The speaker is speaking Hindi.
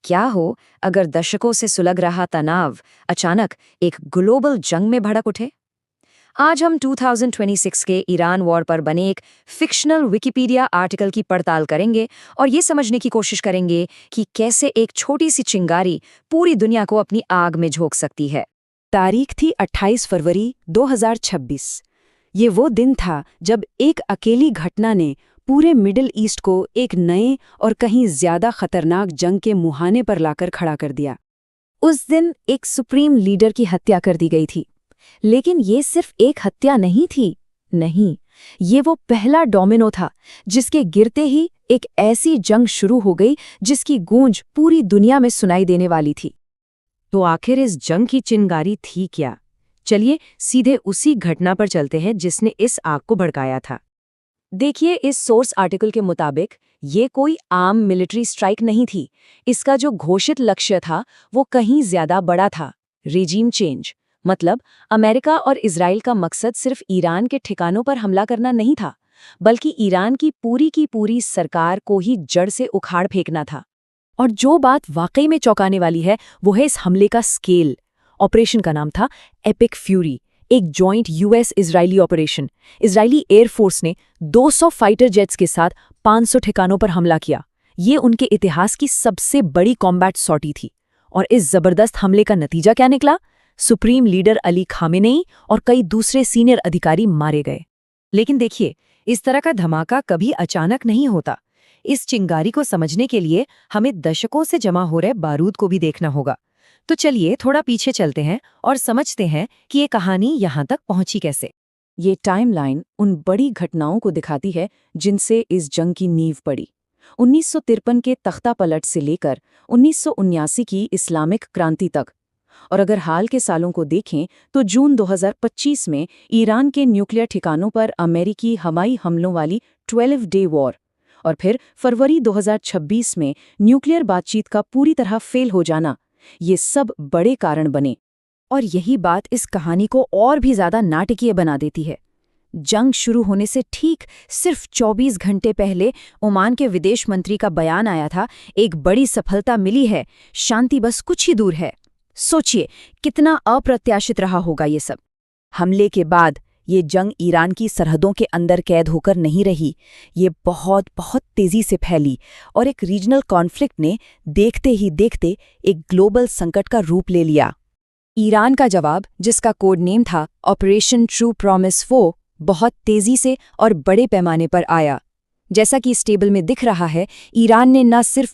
क्या हो अगर दशकों से सुलग रहा तनाव अचानक एक ग्लोबल जंग में भड़क उठे। आज हम 2026 के ईरान वॉर पर बने एक फिक्शनल विकिपीडिया आर्टिकल की पड़ताल करेंगे और ये समझने की कोशिश करेंगे कि कैसे एक छोटी सी चिंगारी पूरी दुनिया को अपनी आग में झोंक सकती है। तारीख थी 28 फरवरी 2026। ये वो दिन था जब एक अकेली घटना ने पूरे मिडिल ईस्ट को एक नए और कहीं ज्यादा खतरनाक जंग के मुहाने पर लाकर खड़ा कर दिया। उस दिन एक सुप्रीम लीडर की हत्या कर दी गई थी, लेकिन ये सिर्फ एक हत्या नहीं थी। नहीं, ये वो पहला डोमिनो था जिसके गिरते ही एक ऐसी जंग शुरू हो गई जिसकी गूंज पूरी दुनिया में सुनाई देने वाली थी। तो आखिर इस जंग की चिंगारी थी क्या? चलिए सीधे उसी घटना पर चलते हैं जिसने इस आग को भड़काया था। देखिए, इस सोर्स आर्टिकल के मुताबिक ये कोई आम मिलिट्री स्ट्राइक नहीं थी। इसका जो घोषित लक्ष्य था वो कहीं ज्यादा बड़ा था, रेजीम चेंज। मतलब अमेरिका और इजराइल का मकसद सिर्फ ईरान के ठिकानों पर हमला करना नहीं था, बल्कि ईरान की पूरी सरकार को ही जड़ से उखाड़ फेंकना था। और जो बात वाकई में चौंकाने वाली है वो है इस हमले का स्केल। ऑपरेशन का नाम था एपिक फ्यूरी, एक joint US Israeli operation. Israeli air force ने 200 फाइटर जेट्स के साथ 500 ठिकानों पर हमला किया। ये उनके इतिहास की सबसे बड़ी कॉम्बैट सॉर्टी थी। और इस जबरदस्त हमले का नतीजा क्या निकला? सुप्रीम लीडर अली खामेनेई और कई दूसरे सीनियर अधिकारी मारे गए। लेकिन देखिए, इस तरह का धमाका कभी अचानक नहीं होता। इस चिंगारी को समझने के लिए हमें दशकों से जमा हो रहे बारूद को भी देखना होगा। तो चलिए थोड़ा पीछे चलते हैं और समझते हैं कि ये कहानी यहाँ तक पहुंची कैसे। ये टाइमलाइन उन बड़ी घटनाओं को दिखाती है जिनसे इस जंग की नींव पड़ी। 1953 के तख्ता पलट से लेकर 1979 की इस्लामिक क्रांति तक। और अगर हाल के सालों को देखें तो जून 2025 में ईरान के न्यूक्लियर ठिकानों पर अमेरिकी हवाई हमलों वाली 12 डे वॉर, और फिर फरवरी 2026 में न्यूक्लियर बातचीत का पूरी तरह फेल हो जाना, ये सब बड़े कारण बने। और यही बात इस कहानी को और भी ज्यादा नाटकीय बना देती है। जंग शुरू होने से ठीक सिर्फ 24 घंटे पहले ओमान के विदेश मंत्री का बयान आया था, एक बड़ी सफलता मिली है, शांति बस कुछ ही दूर है। सोचिए कितना अप्रत्याशित रहा होगा ये सब। हमले के बाद ये जंग ईरान की सरहदों के अंदर कैद होकर नहीं रही, ये बहुत बहुत तेजी से फैली और एक रीजनल कॉन्फ्लिक्ट ने देखते ही देखते एक ग्लोबल संकट का रूप ले लिया। ईरान का जवाब, जिसका कोड नेम था ऑपरेशन ट्रू प्रॉमिस 4, बहुत तेजी से और बड़े पैमाने पर आया। जैसा कि इस टेबल में दिख रहा है, ईरान ने न सिर्फ